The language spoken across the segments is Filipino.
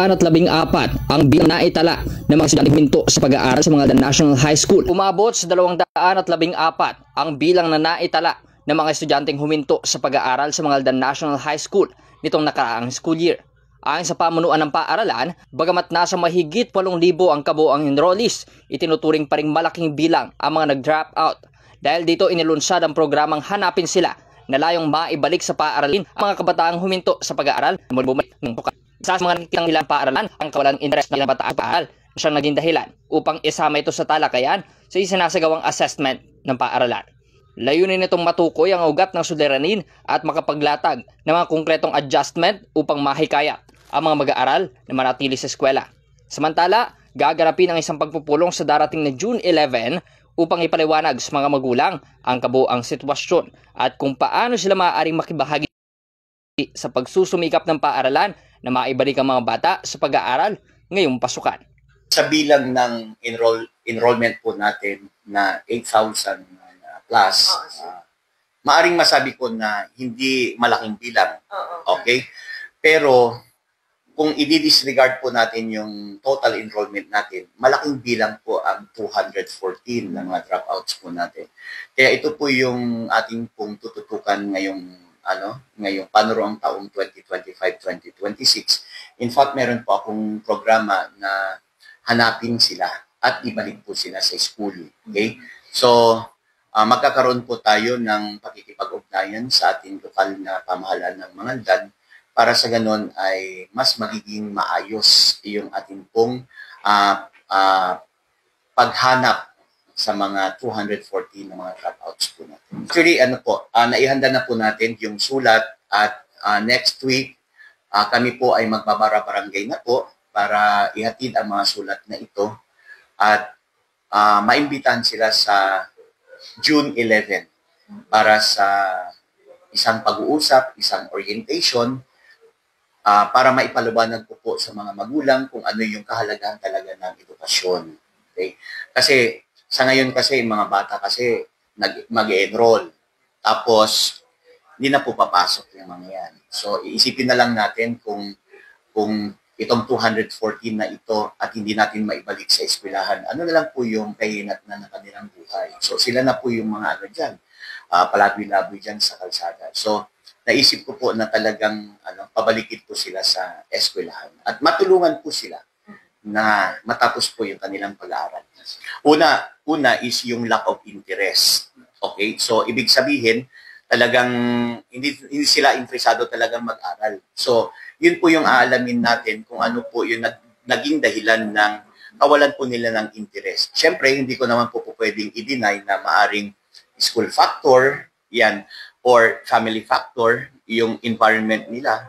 ang bilang naitala ng mga estudyanteng huminto sa pag-aaral sa mga National High School. Umabot sa 214 ang bilang na naitala ng mga estudyanteng huminto sa pag-aaral sa mga National High School nitong nakaraang school year. Ayon sa pamunuan ng paaralan, bagamat nasa mahigit 8,000 ang kabuoang enrollees, itinuturing pa ring malaking bilang ang mga nag-drop out. Dahil dito inilunsad ang programang Hanapin Sila na layong maibalik sa paaralin ang mga kabataang huminto sa pag-aaral na bumalik ng buka. Sa mga nakikitang ilang paaralan, ang kawalang interes ng ilang bataang paaral na siyang naging dahilan upang isama ito sa talakayan sa isinasagawang assessment ng paaralan. Layunin nitong matukoy ang ugat ng suliranin at makapaglatag ng mga konkretong adjustment upang mahikayat ang mga mag-aaral na manatili sa eskwela. Samantala, gaganapin ang isang pagpupulong sa darating na June 11 upang ipaliwanag sa mga magulang ang kabuoang sitwasyon at kung paano sila maaaring makibahagi sa pagsusumikap ng paaralan na maibalik ang mga bata sa pag-aaral ngayong pasukan. Sa bilang ng enrollment po natin na 8,000 plus, maaring masabi ko na hindi malaking bilang. Okay? Pero kung i-disregard po natin yung total enrollment natin, malaking bilang po ang 214 ng mga dropouts po natin. Kaya ito po yung ating pong tututukan ngayong panuroang taong 2025-2026. In fact, meron po akong programa na hanapin sila at ibalik po sila sa school. Okay? So, magkakaroon po tayo ng pakikipag-ugnayan sa ating lokal na pamahalaan ng Mangaldan para sa ganon ay mas magiging maayos yung ating pong paghanap sa mga 214 na mga dropouts po natin. Actually, naihanda na po natin yung sulat at next week, kami po ay magbabara-barangay na po para ihatid ang mga sulat na ito at maimbitahan sila sa June 11 para sa isang pag-uusap, isang orientation para maipaliwanag po sa mga magulang kung ano yung kahalagahan talaga ng edukasyon. Okay? Kasi sa ngayon kasi, mga bata kasi mag-enroll. Tapos, hindi na po papasok yung mga yan. So, iisipin na lang natin kung itong 214 na ito at hindi natin maibalik sa eskwelahan, ano na lang po yung kahinat na ng kanilang buhay. So, sila na po yung mga dyan, palaboy-laboy dyan sa kalsada. So, naisip ko po na talagang pabalikin po sila sa eskwelahan at matulungan po sila na matapos po yung kanilang pag-aaral. Una is yung lack of interest. Okay? So, ibig sabihin, talagang hindi sila interesado talagang mag-aral. So, yun po yung aalamin natin kung ano po yung naging dahilan ng kawalan po nila ng interest. Siyempre, hindi ko naman po pwedeng i-deny na maaring school factor, yan, or family factor, yung environment nila.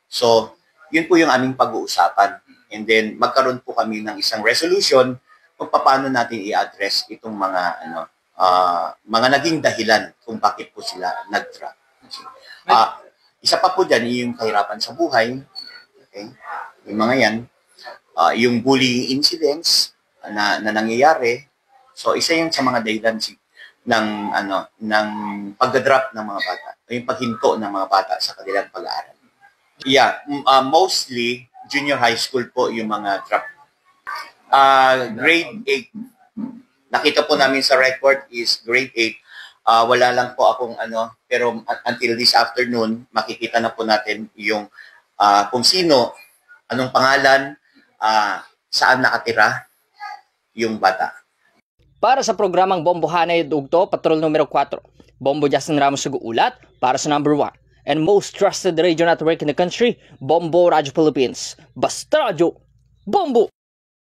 So, yun po yung aming pag-uusapan. And then, magkaroon po kami ng isang resolution kung paano natin i-address itong mga naging dahilan kung bakit po sila nag-drop. Isa pa po dyan, yung kahirapan sa buhay. Okay? Yung mga yan. Yung bullying incidents na nangyayari. So, isa yan sa mga dahilan ng pag-drop ng mga bata. Yung paghinto ng mga bata sa kanilang pag-aaral. Yeah, mostly, junior high school po yung mga drop. Grade 8. Nakita po namin sa record is grade 8. Wala lang po akong pero until this afternoon, makikita na po natin yung kung sino, anong pangalan, saan nakatira yung bata. Para sa programang Bombo Hanay Dugto, Patrol numero 4, Bombo Justin Ramos Suguulat para sa number 1 and most trusted radio network in the country, Bombo Radio Philippines. Basta Radio, Bombo!